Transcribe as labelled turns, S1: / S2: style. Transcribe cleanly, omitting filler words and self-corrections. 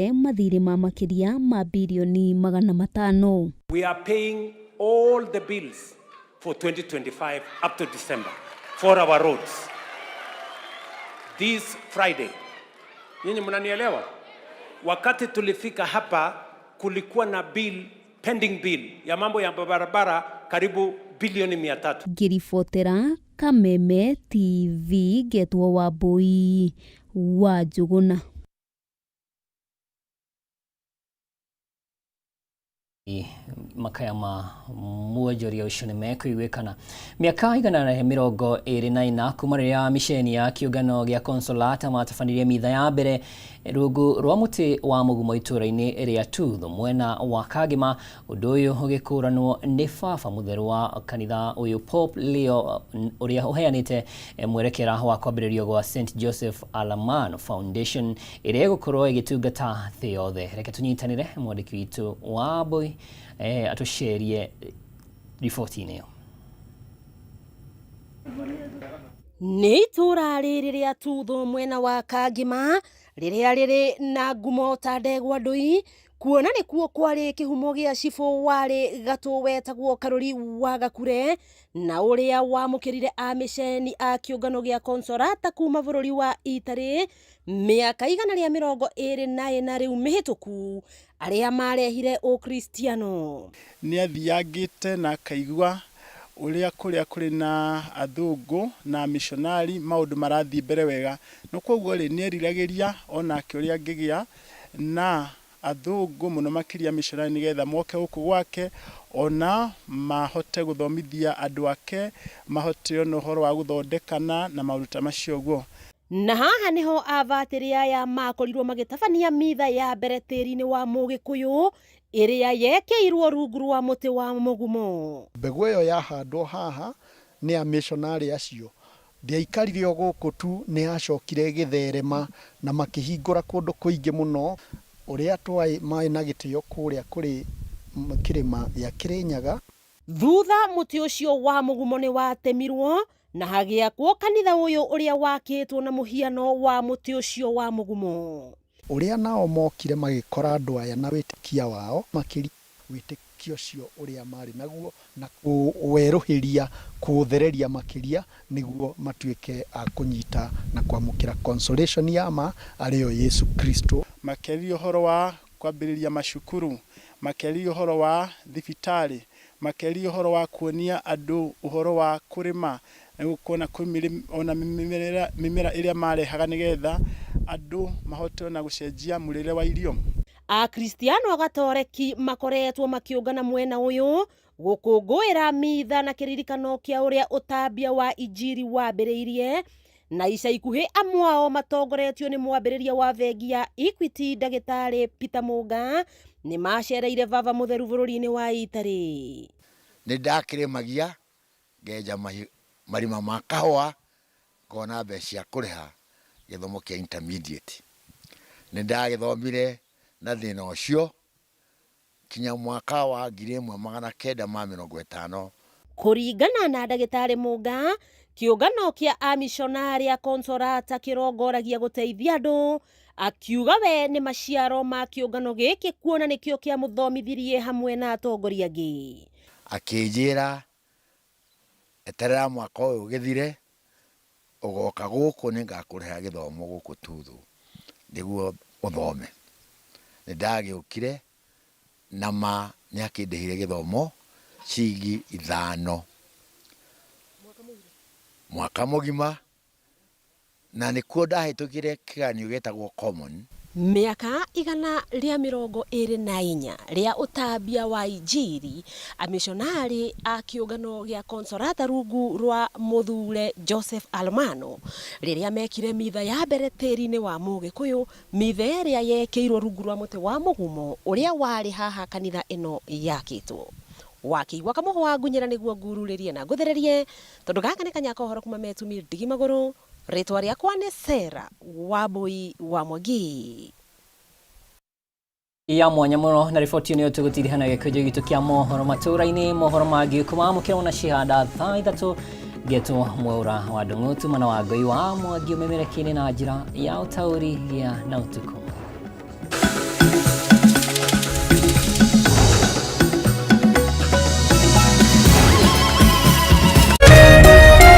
S1: mathirĩ ma makĩria ma bilioni 500.
S2: We are paying all the bills for 2025 up to December for our roads. This Friday. Nyinyi mnanielewa? Wakati tulifika hapa kulikuwa na pending bill ya mambo ya barabara karibu bilioni 300.
S1: Ngiribotera Kameme TV getwo Wambui wa Njuguna.
S3: Makaya ma muonjoria ucio nĩ mekũiguĩkana mĩaka 124 kuma rĩrĩa miceni ya kĩũngano gĩa Consolata matabanirie mitha ya mbere rungu rwa mũtĩ wa mũgumo itũũra-inĩ rĩa Tuthu mwena wa Kagima. Ũndũ ũyũ ũgĩkũranwo nĩ baba mũtheru wa kanitha ũyũ Pope Leo ũrĩa ũheanĩte mwerekera wa kwambĩrĩrio gwa St Joseph Alamano Foundation ĩrĩa ĩgũkorwo ĩgĩtungata thĩ yothe. Reke tũnyitanĩre mwandĩki witũ Wambui atucerie riboti-inĩ ĩyo.
S4: Nĩ itũũra rĩrĩ rĩa Tuthu mwena wa Kagima rĩrĩa rĩrĩ na ngumo ta ndegwa ndũi, kuona nĩkuo kwarĩ kĩhumo gĩa cibũ warĩ gatũ wetagwo Karũri wa Gakure na ũrĩa wamũkĩrire amĩceni a kĩũngano gĩa Consolata kuma bũrũri wa Italy mĩaka 124 rĩu mĩhĩtũku, arĩa marehire ũkristiano.
S5: Nĩ athiangĩte na akaigua ũrĩa kũrĩ na athũngũ na missionary maũndũ marathiĩ mbere wega, no koguo rĩ nĩ eriragĩria onake ũrĩa angĩgĩa na athũngũ mũno makĩria missionary nĩgetha moke gũkũ gwake ona mahote gũthomithia andũ ake, mahote ona ũhoro wa gũthondekana na maũndũ macio guo.
S4: Na haha niho avatĩri aya makorirwo magĩtabania mitha ya mbere tĩri-inĩ wa Mũgĩkũyũ ĩrĩa yekĩirwo rungu rwa mũtĩ wa mũgumo.
S6: Mbegũ ĩyo yahandwo haha nĩ a missionary acio ndiaikarire o gũkũ tu, nĩ yacokire gĩtherema na makĩhingũra kũndũ kũingĩ mũno ũrĩa twai maĩ na gĩtĩo kũrĩa kũrĩ kĩrĩma gĩa Kĩrĩnyaga.
S4: Thutha mũtĩ ũcio wa mũgumo nĩ watemirwo na hagĩakwo kanitha ũyũ ũrĩa wakĩtwo na mũhiano wa mũtĩ ũcio wa mũgumo.
S6: Ũrĩa nao mokire magĩkora andũ aya na wĩtĩkia wao makĩria wĩtĩkio ũcio ũrĩa marĩ naguo na kũwerũhĩria kũũthereria makĩria nĩguo matuĩke a kũnyita na kwamũkĩra consolation ya ma arĩo Yesu Kristo.
S5: Makĩria ũhoro wa kwambĩrĩria macukuru, makĩria ũhoro wa thibitarĩ, makĩria ũhoro wa kuonia andũ ũhoro wa kũrĩma kuona ona mĩmera ĩrĩa marehaga nĩgetha andũ mahote na gũcenjia mũrĩre wa irio.
S4: Akristiano agatoreki makoretwo makĩũngana mwena ũyũ gũkũngũĩra mitha na kĩririkano kĩa ũrĩa ũtambia wa injiri wambĩrĩirie, na ica ikuhĩ amwe ao matongoretio nĩ mwambĩrĩria wa bengi ya Equity Ndagĩtarĩ Peter Mũnga nĩ macereire baba mũtheru bũrũri-inĩ wa Italy.
S7: Nĩ ndakĩrĩmagia ngenja marima ma kahũa ngona mbeca cia kũrĩha gĩthomo kĩa intermediate. Nĩ ndagĩthomire na thĩna ũcio kinya mwaka wa 1950.
S4: Kũringana na Ndagĩtarĩ Mũnga, kĩũngano kĩa amishonari a Consolata kĩrongoragia gũteithia andũ, akiuga we nĩ maciaro ma kĩũngano gĩkĩ kuona nĩkĩo kĩa mũthomithirie hamwe na atongoria angĩ.
S7: Akĩnjĩra eterera mwaka ũyũ ũgĩthire ũgoka gũkũ nĩ ngakũrĩha gĩthomo gũkũ Tuthu nĩguo ũthome. Nĩ ndagĩũkire na ma nĩ akĩndĩhire gĩthomo ciringi 5 mwaka mũgima, na nĩkuo ndahĩtũkire kĩgeranio gĩtagwo common.
S4: Mĩaka 124 rĩa ũtambia wa injiri, amishonari a kĩũngano gĩa Consolata rungu rwa mũthure Joseph Alamano rĩrĩa mekire mitha ya mbere tĩri-inĩ wa Mũgĩkũyũ, mitha ĩrĩa yekĩirwo rungu rwa mũtĩ wa mũgumo ũrĩa warĩ haha kanitha ĩno yakĩtwo. Wakĩigua kamũhũ wa ngunyĩra nĩguo ngururĩrie na ngũthererie, tondũ gaka nĩ kanya kohoro kuma metumi ndigi magũrũ. Rĩtwa rĩakwa nĩ Sera Wambui wa Mwangi.
S3: Ya mwanya mũno na riboti ĩyo tũgũtirihana gĩkũnjo gitũ kĩa mohoro matũra-inĩ, mohoro mangĩ kumamũkĩrwo na cihanda thaa 3 getwo mwaura wa Ndung'u tumana wa Ngoi wa Mwangi ũmemerekie na njĩra ya ũtaũri gĩa na ũtukũ.